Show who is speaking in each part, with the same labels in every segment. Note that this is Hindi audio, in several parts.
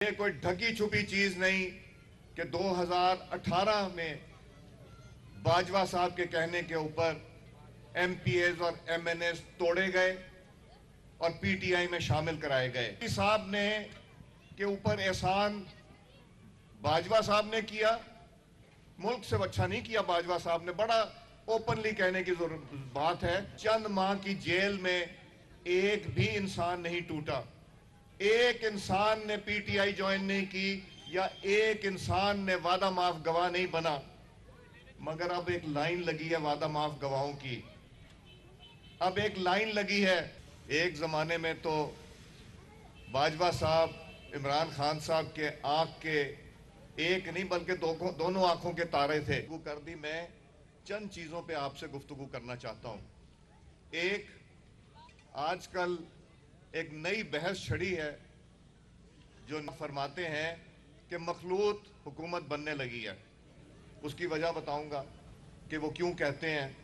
Speaker 1: ये कोई ढकी छुपी चीज नहीं कि 2018 में बाजवा साहब के कहने के ऊपर एमपीएस और एमएनएस तोड़े गए और पीटीआई में शामिल कराए गए। साहब ने के ऊपर एहसान बाजवा साहब ने किया, मुल्क से अच्छा नहीं किया। बाजवा साहब ने बड़ा ओपनली कहने की बात है, चंद माह की जेल में एक भी इंसान नहीं टूटा, एक इंसान ने पीटीआई ज्वाइन नहीं की या एक इंसान ने वादा माफ गवाह नहीं बना। मगर अब एक लाइन लगी है वादा माफ गवाहों की, अब एक लाइन लगी है। एक जमाने में तो बाजवा साहब इमरान खान साहब के आंख के एक नहीं बल्कि दोनों आंखों के तारे थे। वो कर दी। मैं चंद चीजों पे आपसे गुफ्तगू करना चाहता हूं। एक, आजकल एक नई बहस छड़ी है जो फरमाते हैं कि मखलूत हुकूमत बनने लगी है। उसकी वजह बताऊंगा कि वो क्यों कहते हैं।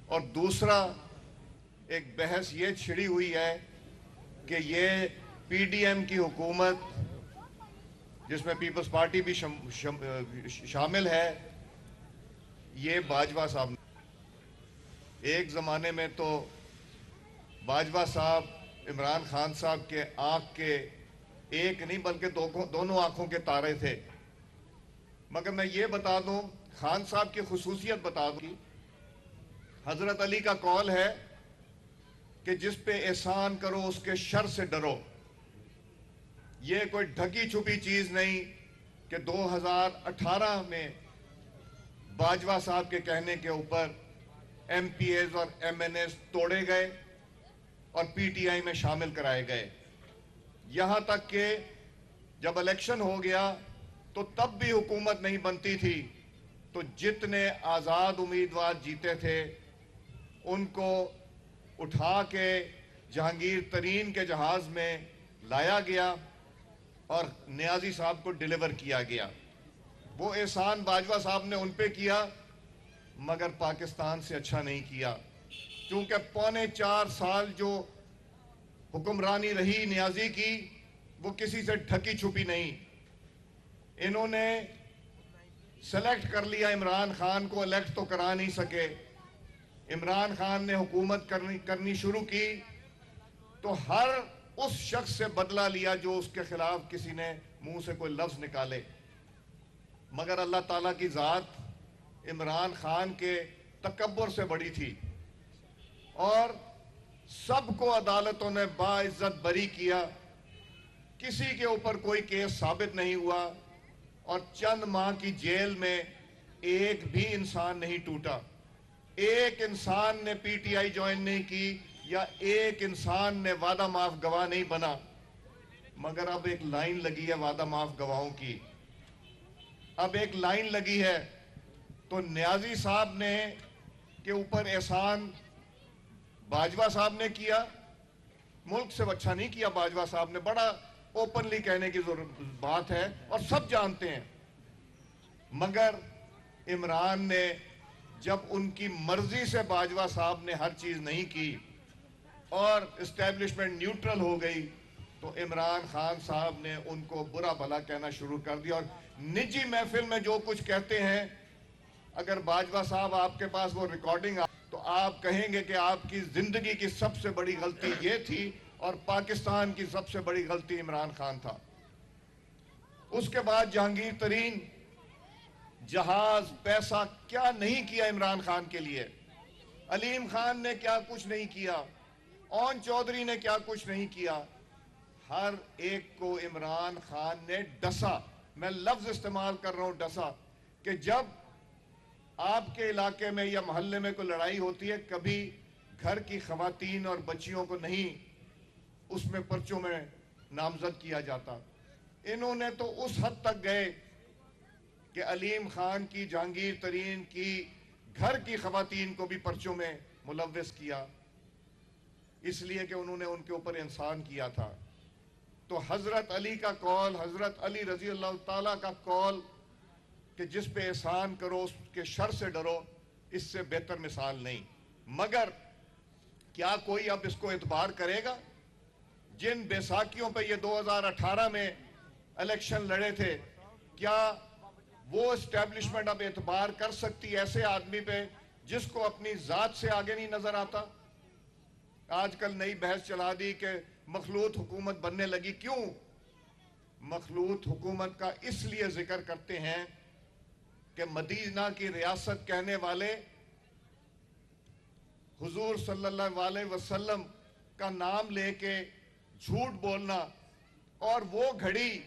Speaker 1: और दूसरा, एक बहस ये छिड़ी हुई है कि ये पीडीएम की हुकूमत जिसमें पीपल्स पार्टी भी शामिल है, ये बाजवा साहब। एक जमाने में तो बाजवा साहब इमरान खान साहब के आंख के एक नहीं बल्कि दोनों आंखों के तारे थे। मगर मैं ये बता दूं, खान साहब की खुसूसियत बता दूं, हजरत अली का कौल है कि जिस पे एहसान करो उसके शर से डरो। ये कोई ढकी छुपी चीज नहीं कि 2018 में बाजवा साहब के कहने के ऊपर एमपीएस और एमएनएस तोड़े गए और पीटीआई में शामिल कराए गए। यहां तक कि जब इलेक्शन हो गया तो तब भी हुकूमत नहीं बनती थी, तो जितने आजाद उम्मीदवार जीते थे उनको उठा के जहांगीर तरीन के जहाज में लाया गया और नियाजी साहब को डिलीवर किया गया। वो एहसान बाजवा साहब ने उन पे किया, मगर पाकिस्तान से अच्छा नहीं किया, क्योंकि 4.25 साल जो हुक्मरानी रही नियाजी की, वो किसी से ढकी छुपी नहीं। इन्होंने सेलेक्ट कर लिया इमरान खान को, इलेक्ट तो करा नहीं सके। इमरान खान ने हुकूमत करनी शुरू की तो हर उस शख्स से बदला लिया जो उसके खिलाफ किसी ने मुंह से कोई लफ्ज निकाले। मगर अल्लाह ताला की जात इमरान खान के तकब्बुर से बड़ी थी और सबको अदालतों ने बाइज्जत बरी किया। किसी के ऊपर कोई केस साबित नहीं हुआ और चंद माह की जेल में एक भी इंसान नहीं टूटा, एक इंसान ने पीटीआई ज्वाइन नहीं की या एक इंसान ने वादा माफ गवाह नहीं बना। मगर अब एक लाइन लगी है वादा माफ गवाहों की, अब एक लाइन लगी है। तो नियाजी साहब ने के ऊपर एहसान बाजवा साहब ने किया, मुल्क से अच्छा नहीं किया। बाजवा साहब ने बड़ा ओपनली कहने की बात है और सब जानते हैं। मगर इमरान ने जब उनकी मर्जी से बाजवा साहब ने हर चीज नहीं की और इस्टेब्लिशमेंट न्यूट्रल हो गई, तो इमरान खान साहब ने उनको बुरा भला कहना शुरू कर दिया। और निजी महफिल में जो कुछ कहते हैं, अगर बाजवा साहब आपके पास वो रिकॉर्डिंग तो आप कहेंगे कि आपकी जिंदगी की सबसे बड़ी गलती ये थी और पाकिस्तान की सबसे बड़ी गलती इमरान खान था। उसके बाद जहांगीर तरीन, जहाज, पैसा क्या नहीं किया इमरान खान के लिए। अलीम खान ने क्या कुछ नहीं किया, ओन चौधरी ने क्या कुछ नहीं किया। हर एक को इमरान खान ने डसा। मैं लफ्ज इस्तेमाल कर रहा हूं, डसा। कि जब आपके इलाके में या मोहल्ले में कोई लड़ाई होती है, कभी घर की खवातीन और बच्चियों को नहीं उसमें पर्चों में नामजद किया जाता। इन्होंने तो उस हद तक गए कि अलीम खान की, जहांगीर तरीन की घर की खवातीन को भी पर्चों में मुलव्वस किया, इसलिए कि उन्होंने उनके ऊपर एहसान किया था। तो हजरत अली का कौल, हजरत अली रजी अल्लाह ताला का कौल कि जिस पे एहसान करो उसके शर से डरो, इससे बेहतर मिसाल नहीं। मगर क्या कोई अब इसको एतबार करेगा? जिन बैसाखियों पे ये 2018 में इलेक्शन लड़े थे, क्या वो एस्टेब्लिशमेंट अब एतबार कर सकती है ऐसे आदमी पे जिसको अपनी जात से आगे नहीं नजर आता? आजकल नई बहस चला दी कि मखलूत हुकूमत बनने लगी। क्यों मखलूत हुकूमत का इसलिए जिक्र करते हैं कि मदीना की रियासत कहने वाले हुजूर सल्लल्लाहु अलैहि वसल्लम का नाम लेके झूठ बोलना, और वो घड़ी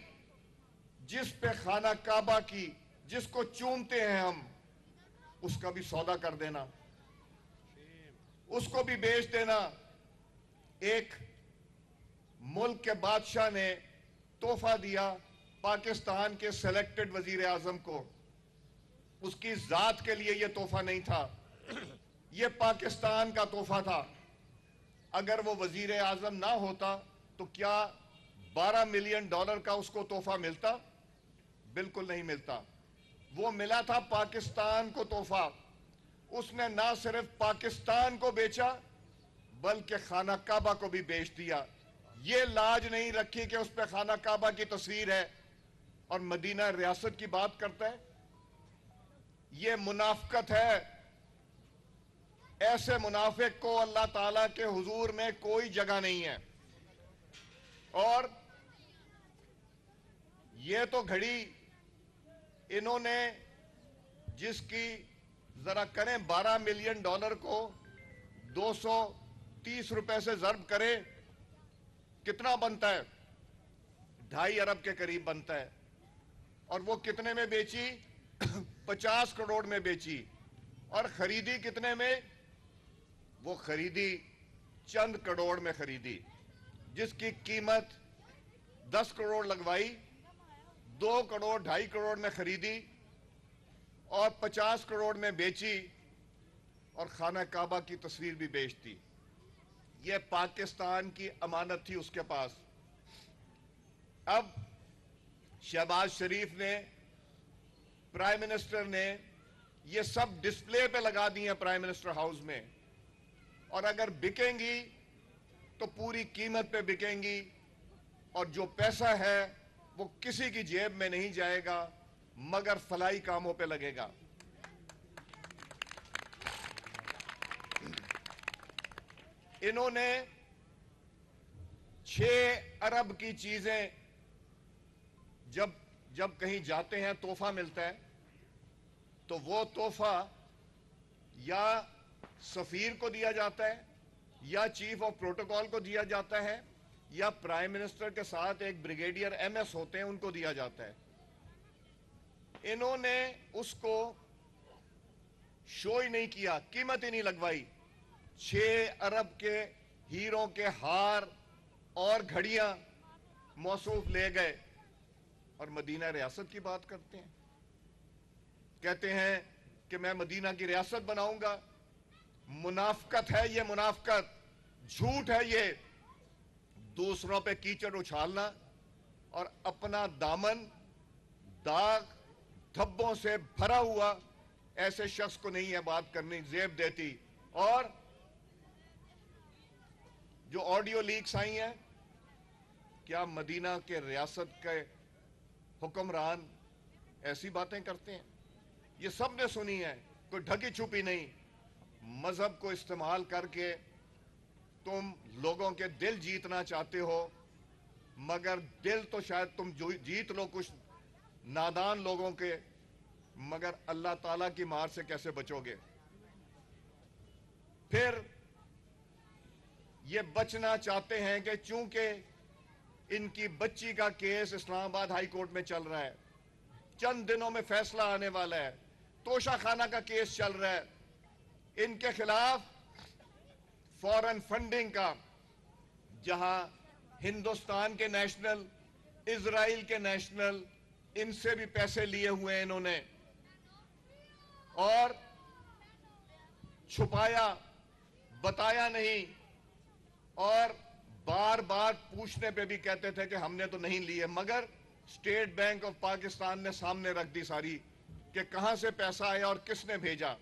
Speaker 1: जिस पे खाना काबा की जिसको चूमते हैं हम, उसका भी सौदा कर देना, उसको भी बेच देना। एक मुल्क के बादशाह ने तोहफा दिया पाकिस्तान के सिलेक्टेड वजीर आजम को, उसकी जात के लिए यह तोहफा नहीं था, यह पाकिस्तान का तोहफा था। अगर वो वजीर आजम ना होता तो क्या $12 मिलियन का उसको तोहफा मिलता? बिल्कुल नहीं मिलता। वो मिला था पाकिस्तान को तोहफा। उसने ना सिर्फ पाकिस्तान को बेचा बल्कि खाना काबा को भी बेच दिया। ये लाज नहीं रखी कि उस पर खाना काबा की तस्वीर है और मदीना रियासत की बात करता है। ये मुनाफिकत है। ऐसे मुनाफिक को अल्लाह ताला के हुजूर में कोई जगह नहीं है। और ये तो घड़ी इन्होंने जिसकी जरा करें $12 मिलियन को 230 रुपए से जर्ब करें, कितना बनता है? 2.5 अरब के करीब बनता है। और वो कितने में बेची? 50 करोड़ में बेची। और खरीदी कितने में? वो खरीदी चंद करोड़ में खरीदी। जिसकी कीमत 10 करोड़ लगवाई, 2 करोड़ 2.5 करोड़ में खरीदी और 50 करोड़ में बेची और खाना काबा की तस्वीर भी बेच दी। यह पाकिस्तान की अमानत थी उसके पास। अब शहबाज शरीफ ने, प्राइम मिनिस्टर ने, यह सब डिस्प्ले पे लगा दी है प्राइम मिनिस्टर हाउस में, और अगर बिकेंगी तो पूरी कीमत पे बिकेंगी और जो पैसा है वो किसी की जेब में नहीं जाएगा मगर फलाई कामों पे लगेगा। इन्होंने 6 अरब की चीजें जब कहीं जाते हैं तोहफा मिलता है तो वो तोहफा या सफीर को दिया जाता है या चीफ ऑफ प्रोटोकॉल को दिया जाता है या प्राइम मिनिस्टर के साथ एक ब्रिगेडियर एमएस होते हैं उनको दिया जाता है। इन्होंने उसको शो ही नहीं किया, कीमत ही नहीं लगवाई। 6 अरब के हीरों के हार और घड़ियां मौसूफ ले गए और मदीना रियासत की बात करते हैं। कहते हैं कि मैं मदीना की रियासत बनाऊंगा। मुनाफिकत है ये, मुनाफिकत, झूठ है ये। दूसरों पे कीचड़ उछालना और अपना दामन दाग धब्बों से भरा हुआ, ऐसे शख्स को नहीं है बात करनी जेब देती। और जो ऑडियो लीक्स आई हैं, क्या मदीना के रियासत के हुक्मरान ऐसी बातें करते हैं? ये सब ने सुनी है, कोई ढकी छुपी नहीं। मजहब को इस्तेमाल करके तुम लोगों के दिल जीतना चाहते हो, मगर दिल तो शायद तुम जीत लो कुछ नादान लोगों के, मगर अल्लाह ताला की मार से कैसे बचोगे? फिर ये बचना चाहते हैं कि चूंकि इनकी बच्ची का केस इस्लामाबाद हाई कोर्ट में चल रहा है, चंद दिनों में फैसला आने वाला है, तोशा खाना का केस चल रहा है, इनके खिलाफ फॉरेन फंडिंग का, जहां हिंदुस्तान के नेशनल, इजराइल के नेशनल, इनसे भी पैसे लिए हुए हैं इन्होंने, और छुपाया, बताया नहीं, और बार बार पूछने पे भी कहते थे कि हमने तो नहीं लिए, मगर स्टेट बैंक ऑफ पाकिस्तान ने सामने रख दी सारी कि कहां से पैसा आया और किसने भेजा।